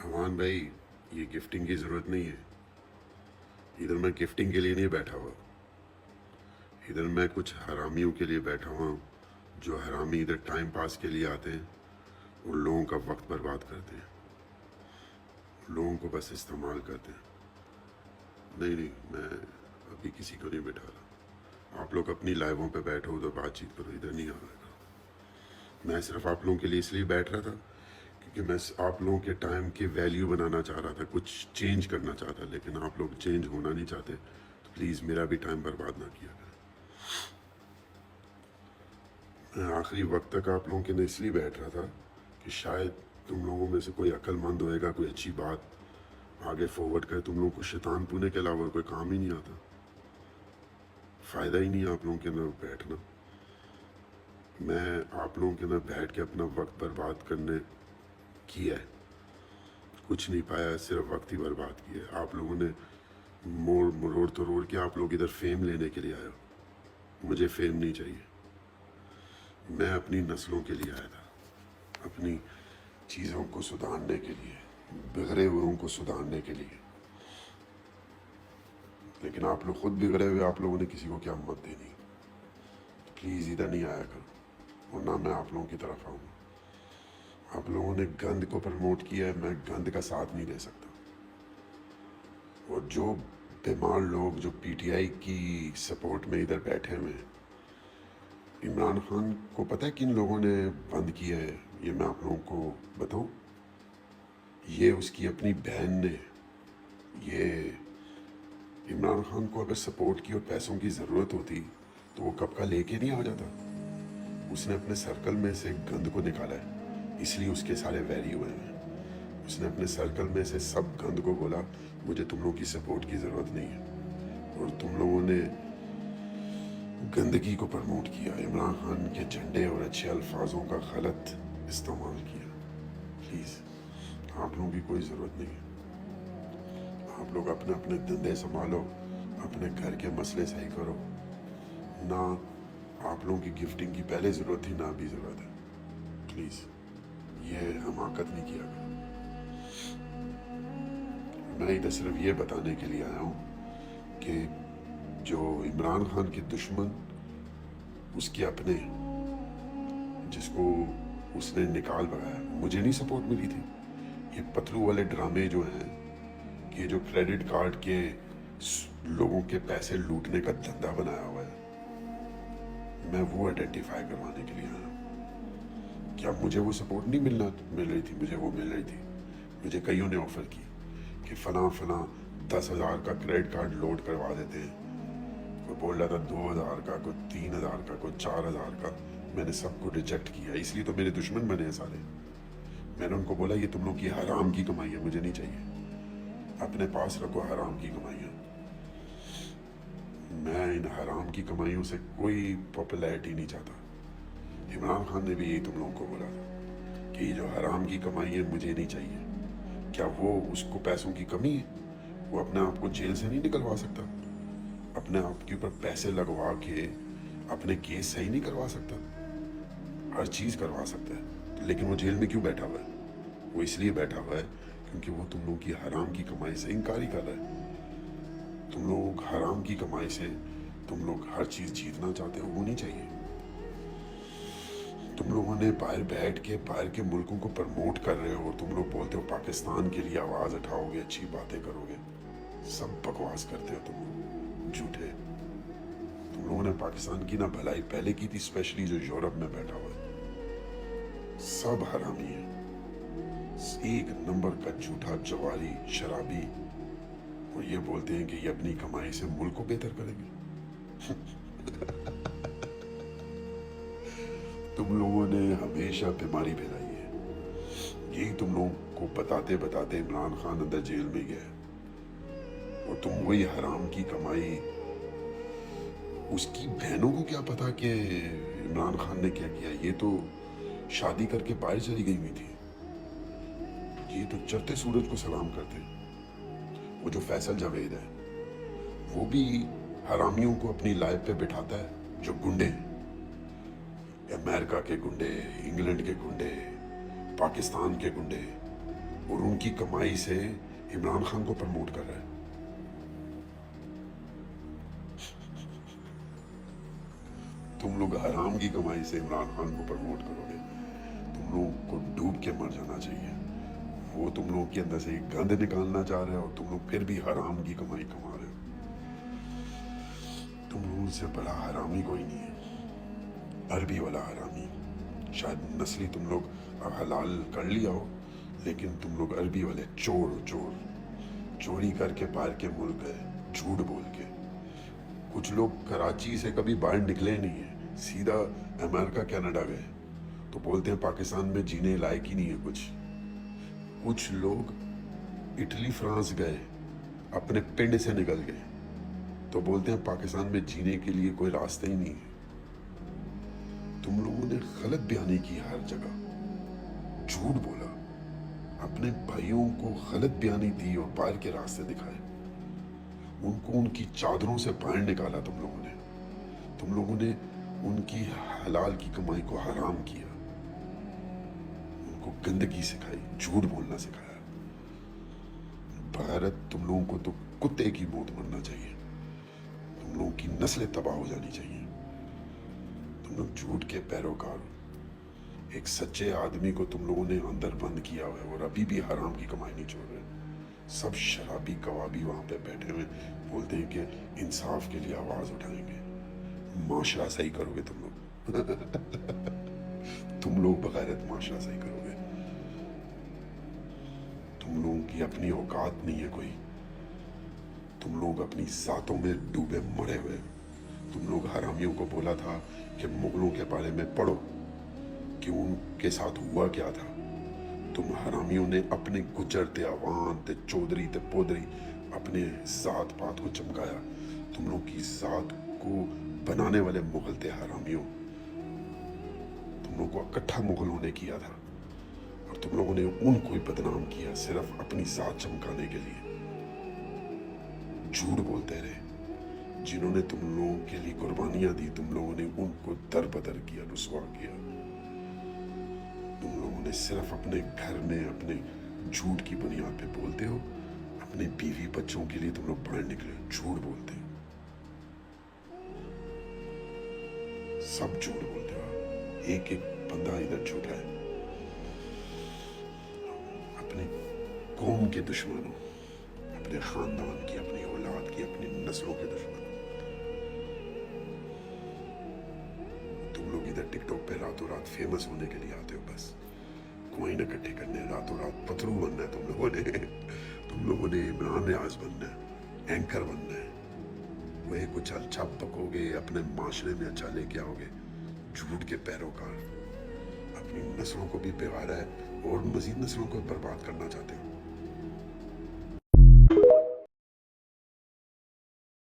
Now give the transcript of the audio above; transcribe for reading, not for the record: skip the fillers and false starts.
अमान भाई, ये गिफ्टिंग की ज़रूरत नहीं है। इधर मैं गिफ्टिंग के लिए नहीं बैठा हुआ। इधर मैं कुछ हरामियों के लिए बैठा हुआ हूँ, जो हरामी इधर टाइम पास के लिए आते हैं और लोगों का वक्त बर्बाद करते हैं, लोगों को बस इस्तेमाल करते हैं। नहीं नहीं, मैं अभी किसी को नहीं बैठा रहा। आप लोग अपनी लाइवों पे बैठो, उधर बातचीत करो, इधर नहीं आएगा। मैं सिर्फ आप लोगों के लिए इसलिए बैठ रहा था क्योंकि मैं आप लोगों के टाइम की वैल्यू बनाना चाह रहा था, कुछ चेंज करना चाहता, लेकिन आप लोग चेंज होना नहीं चाहते। तो प्लीज़ मेरा भी टाइम बर्बाद ना किया करें। मैं आखिरी वक्त तक आप लोगों के लिए इसलिए बैठ रहा था कि शायद तुम लोगों में से कोई अक्लमंद होएगा, कोई अच्छी बात आगे फॉरवर्ड करे। तुम लोगों को शैतान पुने के अलावा कोई काम ही नहीं आता। फ़ायदा ही नहीं है आप लोगों के अंदर बैठना। मैं आप लोगों के अंदर बैठ के अपना वक्त बर्बाद करने किया है, कुछ नहीं पाया, सिर्फ वक्त ही बर्बाद किया है। आप लोगों ने मोड़ मरोड़ तरोड़ के आप लोग इधर फेम लेने के लिए आए हो। मुझे फेम नहीं चाहिए। मैं अपनी नस्लों के लिए आया था, अपनी चीज़ों को सुधारने के लिए, बिगड़े हुओं को सुधारने के लिए। लेकिन आप लोग खुद बिगड़े हुए, आप लोगों ने किसी को क्या मत देनी। तो प्लीज़ इधर नहीं आया करो, और ना मैं आप लोगों की तरफ आऊँगा। आप लोगों ने गंद को प्रमोट किया है, मैं गंद का साथ नहीं दे सकता। और जो बीमार लोग जो पीटीआई की सपोर्ट में इधर बैठे हुए हैं, इमरान खान को पता है किन लोगों ने बंद किया है? ये मैं आप लोगों को बताऊं, ये उसकी अपनी बहन ने। ये इमरान खान को अगर सपोर्ट की और पैसों की ज़रूरत होती तो वो कब का लेके नहीं आ जाता। उसने अपने सर्कल में से गंद को निकाला है, इसलिए उसके सारे वैरी हुए हैं। उसने अपने सर्कल में से सब गंद को बोला मुझे तुम लोगों की सपोर्ट की ज़रूरत नहीं है, और तुम लोगों ने गंदगी को प्रमोट किया, इमरान खान के झंडे और अच्छे अल्फाजों का गलत इस्तेमाल किया। प्लीज़ आप लोगों की कोई ज़रूरत नहीं है। आप लोग अपने अपने धंधे संभालो, अपने घर के मसले सही करो। ना आप लोगों की गिफ्टिंग की पहले ज़रूरत थी, ना अभी ज़रूरत है। प्लीज़ ये हमाकत नहीं किया करो। मैं इधर सिर्फ ये बताने के लिए आया हूँ कि जो इमरान खान के दुश्मन, उसके अपने, जिसको उसने निकाल भगाया, मुझे नहीं सपोर्ट मिली थी। ये पतलू वाले ड्रामे जो हैं, कि जो क्रेडिट कार्ड के लोगों के पैसे लूटने का धंधा बनाया हुआ है, मैं वो आइडेंटिफाई करवाने के लिए आया हूँ। क्या मुझे वो सपोर्ट नहीं मिल रही थी? मुझे वो मिल रही थी। मुझे कईयों ने ऑफ़र की कि फ़लाँ 10,000 का क्रेडिट कार्ड लोड करवा देते हैं। कोई बोल रहा था 2,000 का, कोई 3,000 का, कोई 4,000 का। मैंने सबको रिजेक्ट किया, इसलिए तो मेरे दुश्मन बने हैं सारे। मैंने उनको बोला ये तुम लोग की हराम की कमाई है, मुझे नहीं चाहिए। अपने पास रखो हराम की कमाइयाँ। मैं इन हराम की कमाइयों से कोई पॉपुलैरिटी नहीं चाहता। इमरान खान ने भी यही तुम लोगों को बोला था कि ये जो हराम की कमाई है मुझे नहीं चाहिए। क्या वो उसको पैसों की कमी है? वो अपने आप को जेल से नहीं निकलवा सकता? अपने आप के ऊपर पैसे लगवा के अपने केस सही नहीं करवा सकता? हर चीज़ करवा सकता है, लेकिन वो जेल में क्यों बैठा हुआ है? वो इसलिए बैठा हुआ है क्योंकि वो तुम लोगों की हराम की कमाई से इनकार ही कर रहा है। तुम लोग हराम की कमाई से तुम लोग हर चीज़ जीतना चाहते हो, वो नहीं चाहिए। तुम लोगों ने बाहर बैठ के बाहर के मुल्कों को प्रमोट कर रहे हो, तुम लोग बोलते हो पाकिस्तान के लिए आवाज़ उठाओगे, अच्छी बातें करोगे। सब बकवास करते हो तुम लोग, झूठे। तुम लोगों ने पाकिस्तान की ना भलाई पहले की थी, स्पेशली जो यूरोप में बैठा हुआ है। सब हरामी है, एक नंबर का झूठा जवारी शराबी। और ये बोलते हैं कि ये अपनी कमाई से मुल्क को बेहतर करेंगे। तुम लोगों ने हमेशा बीमारी फैलाई है। यही तुम लोगों को बताते बताते इमरान खान अंदर जेल में गया, और तुम वही हराम की कमाई। उसकी बहनों को क्या पता कि इमरान खान ने क्या किया? ये तो शादी करके बाहर चली गई हुई थी। ये तो चढ़ते सूरज को सलाम करते। वो जो फैसल जावेद है, वो भी हरामियों को अपनी लाइफ पे बिठाता है, जो गुंडे हैं, अमेरिका के गुंडे, इंग्लैंड के गुंडे, पाकिस्तान के गुंडे। اور ان کی کمائی سے عمران خان کو پروموٹ کر رہا ہے. تم لوگ حرام کی کمائی سے عمران خان کو پروموٹ کرو گے. تم لوگوں کو ڈوب کے مر جانا چاہیے. وہ تم لوگوں کے اندر سے ایک گند نکالنا چاہ رہے ہو اور تم لوگ پھر بھی حرام کی کمائی کما رہے ہو. تم لوگوں سے بڑا حرامی کوئی نہیں ہے. عربی والا حرامی. شاید نسلی تم لوگ اب حلال کر لیا ہو, لیکن تم لوگ عربی والے چور ہو. چور چوری کر کے باہر کے ملک گئے جھوٹ بول کے. کچھ لوگ کراچی سے کبھی باہر نکلے نہیں ہیں, سیدھا امریکہ کینیڈا گئے, تو بولتے ہیں پاکستان میں جینے لائق ہی نہیں ہے کچھ. کچھ لوگ اٹلی فرانس گئے, اپنے پنڈ سے نکل گئے, تو بولتے ہیں پاکستان میں جینے کے لیے کوئی راستہ ہی نہیں ہے. تم لوگوں نے غلط بیانی کی, ہر جگہ جھوٹ بولا, اپنے بھائیوں کو غلط بیانی دی اور باہر کے راستے دکھائے. ان کو ان کی چادروں سے باہر نکالا تم لوگوں نے. تم لوگوں نے ان کی حلال کی کمائی کو حرام کیا, ان کو گندگی سکھائی, جھوٹ بولنا سکھایا. بغیرت تم لوگوں کو تو کتے کی موت مرنا چاہیے. تم لوگوں کی نسلیں تباہ ہو جانی چاہیے. تم لوگ جھوٹ کے پیروکار. ایک سچے آدمی کو تم لوگوں نے اندر بند کیا ہوا ہے اور ابھی بھی حرام کی کمائی نہیں چھوڑ رہے. سب شرابی کبابی وہاں پہ بیٹھے ہوئے بولتے ہیں کہ انصاف کے لیے آواز اٹھائیں گے. معاشرہ صحیح کرو گے تم لوگ. تم لوگ بغیرت معاشرہ صحیح کرو گے. تم لوگوں کی اپنی اوقات نہیں ہے کوئی. تم لوگ اپنی ذاتوں میں ڈوبے مرے ہوئے. تم لوگ حرامیوں کو بولا تھا کہ مغلوں کے بارے میں پڑھو کہ ان کے ساتھ ہوا کیا تھا. تم حرامیوں نے اپنے گجر تے عوان تے چودھری تے پودری اپنے ذات پات کو چمکایا. تم لوگ کی ذات کو بنانے والے مغل تھے حرامیوں. تم لوگ کو اکٹھا مغلوں نے کیا تھا اور تم لوگوں نے ان کو بدنام کیا صرف اپنی ذات چمکانے کے لیے. جھوٹ بولتے رہے. جنہوں نے تم لوگوں کے لیے قربانیاں دی تم لوگوں نے ان کو در بدر کیا, رسوا کیا. تم لوگوں نے صرف اپنے گھر میں اپنے جھوٹ کی بنیاد پہ بولتے ہو. اپنے بیوی بچوں کے لیے تم لوگ باہر نکلے جھوٹ بولتے ہو. سب جھوٹ بولتے ہو. ایک ایک بندہ ادھر جھوٹا ہے. اپنے قوم کے دشمنوں, اپنے خاندان کی, اپنی اولاد کی, اپنی نسلوں کے دشمنوں. تم لوگ ادھر ٹک ٹاک پہ راتوں رات فیمس ہونے کے لیے آتے ہو. بس کوئن اکٹھے کرنے, راتوں رات پترو بننا ہے تم لوگوں نے. تم لوگوں نے عمران ریاض بننا ہے, اینکر بننا ہے. وہ کچھ اچھا پکو گے, اپنے معاشرے میں اچھا لے کے آؤ گے. جھوٹ کے پیروکار. اپنی نسلوں کو بھی بگاڑا ہے اور مزید نسلوں کو برباد کرنا چاہتے ہو.